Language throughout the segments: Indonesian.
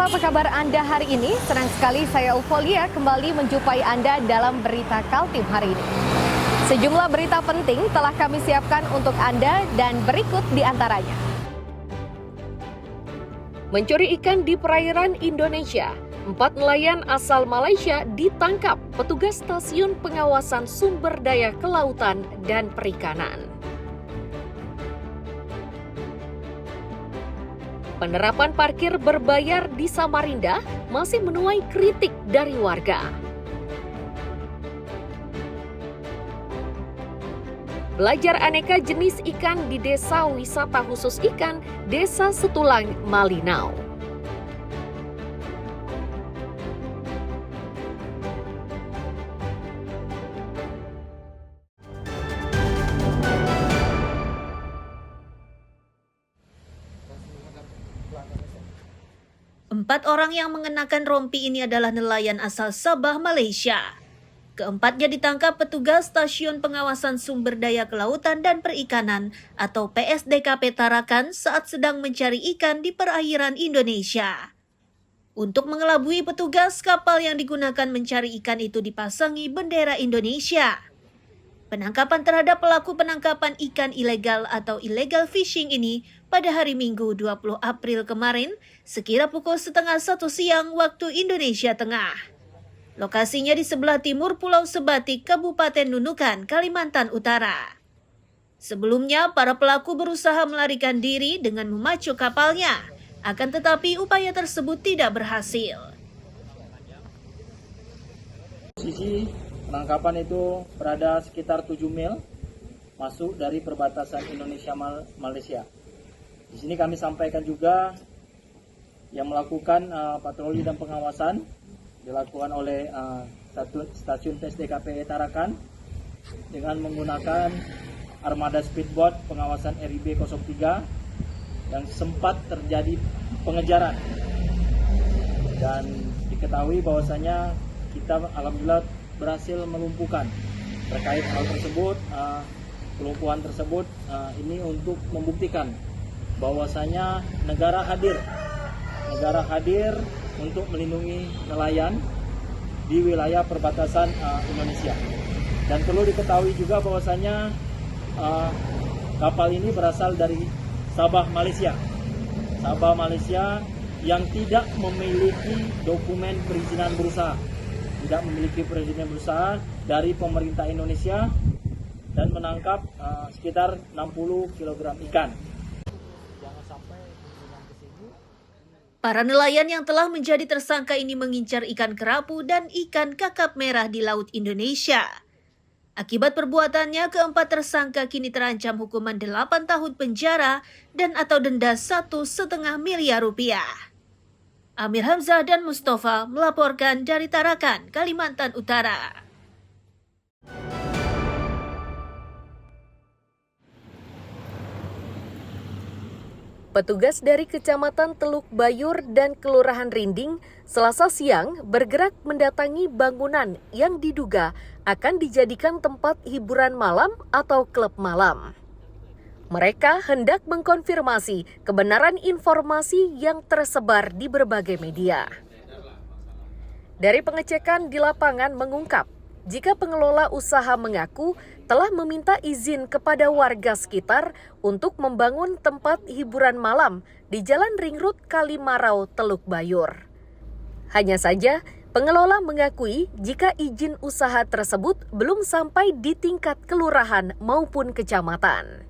apa kabar Anda hari ini? Senang sekali saya Eufolia kembali menjumpai Anda dalam Berita Kaltim hari ini. Sejumlah berita penting telah kami siapkan untuk Anda dan berikut di antaranya. Mencuri ikan di perairan Indonesia. 4 nelayan asal Malaysia ditangkap petugas Stasiun Pengawasan Sumber Daya Kelautan dan Perikanan. Penerapan parkir berbayar di Samarinda masih menuai kritik dari warga. Belajar aneka jenis ikan di Desa Wisata Khusus Ikan Desa Setulang, Malinau. Empat orang yang mengenakan rompi ini adalah nelayan asal Sabah, Malaysia. Keempatnya ditangkap petugas Stasiun Pengawasan Sumber Daya Kelautan dan Perikanan atau PSDKP Tarakan saat sedang mencari ikan di perairan Indonesia. Untuk mengelabui petugas, kapal yang digunakan mencari ikan itu dipasangi bendera Indonesia. Penangkapan terhadap pelaku penangkapan ikan ilegal atau illegal fishing ini pada hari Minggu 20 April kemarin sekira pukul 12:30 siang waktu Indonesia Tengah. Lokasinya di sebelah timur Pulau Sebatik, Kabupaten Nunukan, Kalimantan Utara. Sebelumnya, para pelaku berusaha melarikan diri dengan memacu kapalnya, akan tetapi upaya tersebut tidak berhasil. Posisi penangkapan itu berada sekitar 7 mil masuk dari perbatasan Indonesia-Malaysia. Di sini kami sampaikan juga yang melakukan patroli dan pengawasan dilakukan oleh stasiun PSDKP Tarakan dengan menggunakan armada speedboat pengawasan RIB 03 yang sempat terjadi pengejaran, dan diketahui bahwasanya kita alhamdulillah berhasil melumpuhkan terkait hal tersebut. Kelumpuhan tersebut ini untuk membuktikan bahwasanya negara hadir untuk melindungi nelayan di wilayah perbatasan Indonesia. Dan perlu diketahui juga bahwasanya kapal ini berasal dari Sabah, Malaysia. Sabah, Malaysia yang tidak memiliki dokumen perizinan berusaha. Tidak memiliki perizinan berusaha dari pemerintah Indonesia dan menangkap sekitar 60 kg ikan. Para nelayan yang telah menjadi tersangka ini mengincar ikan kerapu dan ikan kakap merah di Laut Indonesia. Akibat perbuatannya, keempat tersangka kini terancam hukuman 8 tahun penjara dan atau denda 1,5 miliar rupiah. Amir Hamzah dan Mustafa melaporkan dari Tarakan, Kalimantan Utara. Petugas dari Kecamatan Teluk Bayur dan Kelurahan Rinding Selasa siang bergerak mendatangi bangunan yang diduga akan dijadikan tempat hiburan malam atau klub malam. Mereka hendak mengkonfirmasi kebenaran informasi yang tersebar di berbagai media. Dari pengecekan di lapangan mengungkap, jika pengelola usaha mengaku telah meminta izin kepada warga sekitar untuk membangun tempat hiburan malam di Jalan Ring Road Kalimarau, Teluk Bayur. Hanya saja, pengelola mengakui jika izin usaha tersebut belum sampai di tingkat kelurahan maupun kecamatan.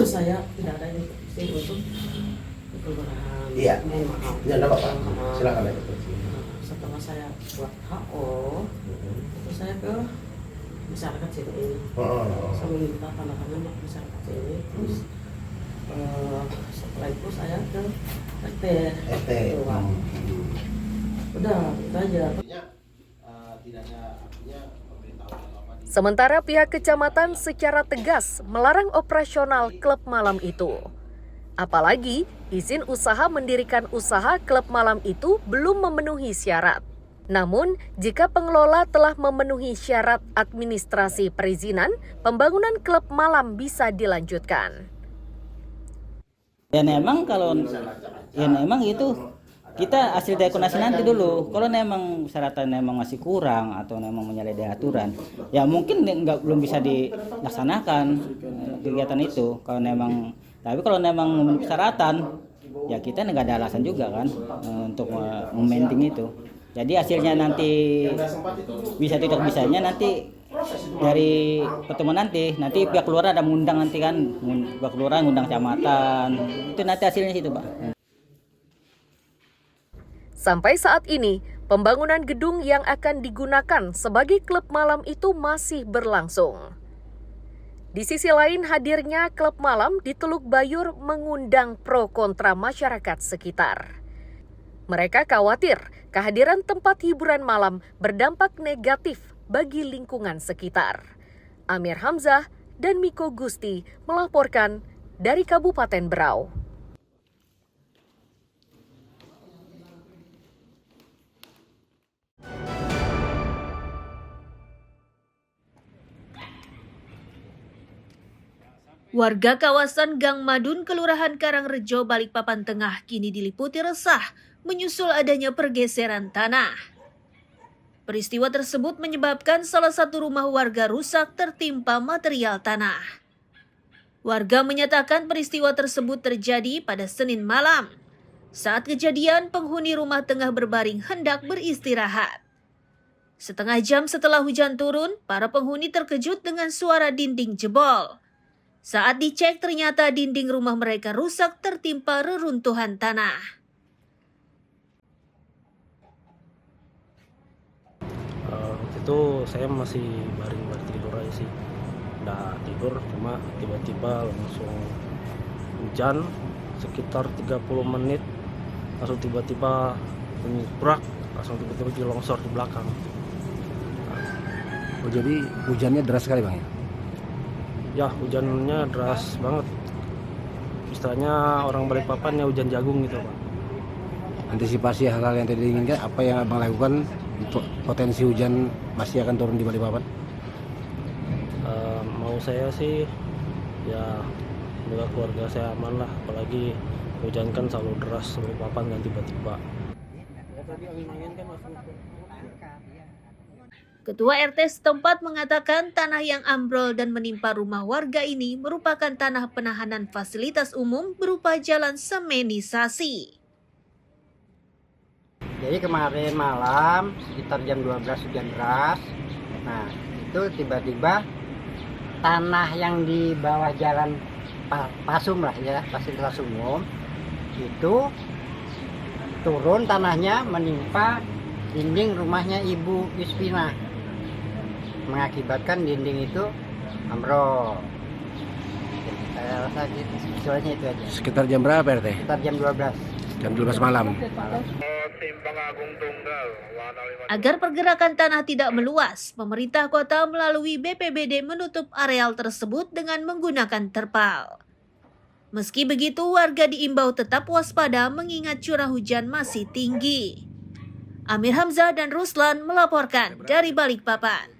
Saya tidak ada instruksi untuk kelurahan. Iya. Mohon maaf. Ya, enggak apa-apa. Silakan. Setelah saya buat HO, itu saya ke masyarakat sini. Saya meminta tanda tangan masyarakat sini. Terus setelah itu saya ke RT. Udah, itu aja. Tidak ada artinya pemberitahuan apa. Sementara pihak kecamatan secara tegas melarang operasional klub malam itu. Apalagi izin usaha mendirikan usaha klub malam itu belum memenuhi syarat. Namun, jika pengelola telah memenuhi syarat administrasi perizinan, pembangunan klub malam bisa dilanjutkan. Dan emang kalau ya memang itu kita hasil dekonasi nanti dulu. Kalau memang persyaratan memang masih kurang atau memang menyalahi aturan, ya mungkin belum bisa dilaksanakan kegiatan itu. Kalau memang, tapi kalau memang memenuhi persyaratan, ya kita nggak ada alasan juga kan untuk memainting itu. Jadi hasilnya nanti bisa tidak bisanya nanti dari pertemuan nanti pihak kelurahan ada mengundang nanti kan, pihak kelurahan ngundang kecamatan, itu nanti hasilnya situ Pak. Sampai saat ini, pembangunan gedung yang akan digunakan sebagai klub malam itu masih berlangsung. Di sisi lain, hadirnya klub malam di Teluk Bayur mengundang pro kontra masyarakat sekitar. Mereka khawatir kehadiran tempat hiburan malam berdampak negatif bagi lingkungan sekitar. Amir Hamzah dan Miko Gusti melaporkan dari Kabupaten Berau. Warga kawasan Gang Madun, Kelurahan Karangrejo, Balikpapan Tengah kini diliputi resah menyusul adanya pergeseran tanah. Peristiwa tersebut menyebabkan salah satu rumah warga rusak tertimpa material tanah. Warga menyatakan peristiwa tersebut terjadi pada Senin malam. Saat kejadian, penghuni rumah tengah berbaring hendak beristirahat. Setengah jam setelah hujan turun, para penghuni terkejut dengan suara dinding jebol. Saat dicek, ternyata dinding rumah mereka rusak tertimpa reruntuhan tanah. Waktu itu saya masih baring tidur aja sih. Udah tidur, cuma tiba-tiba langsung hujan sekitar 30 menit. Langsung tiba-tiba bunyi brak, langsung tiba-tiba longsor di belakang. Oh, jadi hujannya deras sekali Bang ya? Ya, hujannya deras banget. Istilahnya orang Balikpapan ya hujan jagung gitu, Pak. Antisipasi hal-hal yang tidak diinginkan, apa yang Abang lakukan untuk potensi hujan masih akan turun di Balikpapan? Mau saya sih ya semoga keluarga saya aman lah, apalagi hujan kan selalu deras Balikpapan kan tiba-tiba. Ketua RT setempat mengatakan tanah yang ambrol dan menimpa rumah warga ini merupakan tanah penahanan fasilitas umum berupa jalan semenisasi. Jadi kemarin malam sekitar jam 12 hujan deras. Nah, itu tiba-tiba tanah yang di bawah jalan Pasum lah ya, fasilitas umum, itu turun tanahnya menimpa dinding rumahnya Ibu Yuspina. Mengakibatkan dinding itu ambrol. Saya rasa visualnya itu aja. Sekitar jam berapa RT? Sekitar jam 12. Jam 12 malam. Agar pergerakan tanah tidak meluas, pemerintah kota melalui BPBD menutup areal tersebut dengan menggunakan terpal. Meski begitu, warga diimbau tetap waspada mengingat curah hujan masih tinggi. Amir Hamzah dan Ruslan melaporkan dari Balikpapan.